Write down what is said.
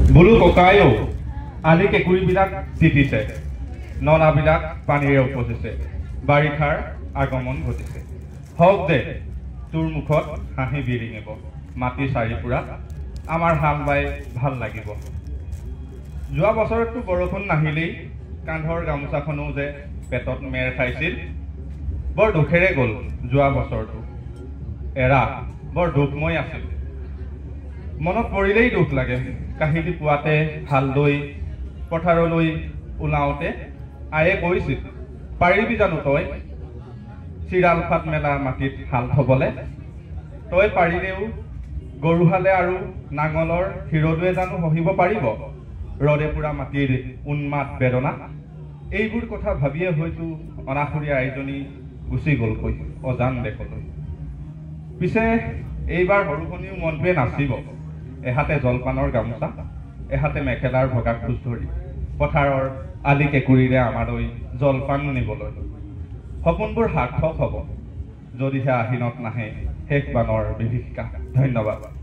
বোলো ককায়ো আলি কেঁকুৰিবিলাক তিতিছে নলাবিলাক পানীৰে উপচিছে বাৰিষাৰ আগমন ঘটিছে হওক দে তোৰ মুখত হাঁহি বিৰিঙিব মাটি চাৰিপুৰা আমাৰ হাল বাই ভাল লাগিব যোৱা বছৰততো বৰষুণ নাহিলেই কান্ধৰ গামোচাখনো যে পেটত মেৰ খাইছিল বৰ দুখেৰে গ'ল যোৱা বছৰটো এৰা বৰ দুখময় আছিল মনত পৰিলেই দুখ লাগে কাহিনী পুৱাতে হাল লৈ পথাৰলৈ ওলাওঁতে আয়ে কৈছিল পাৰিবি জানো তই চিৰাল ফাট মেলা মাটিত হাল থবলে তই পাৰিলেও গৰুহালে আৰু নাঙলৰ হিৰদুৱে জানো সহিব পাৰিব ৰদে পুৰা মাটিৰ উন্মাদ বেদনা এইবোৰ কথা ভাবিয়ে হয়তো অনাখৰীয়া আইজনী গুচি গ'লকৈ অজান দেশলৈ পিছে এইবাৰ সৰুখনিও মনটোৱে নাচিব এহাতে জলপানৰ গামোচা এহাতে মেখেলাৰ ভগা খোজ ধৰি পথাৰৰ আলি কেঁকুৰিৰে আমালৈ জলপান নিবলৈ সপোনবোৰ সাৰ্থক হ'ব যদিহে আহিনত নাহে শেষ বানৰ বিভীষিকা ধন্যবাদ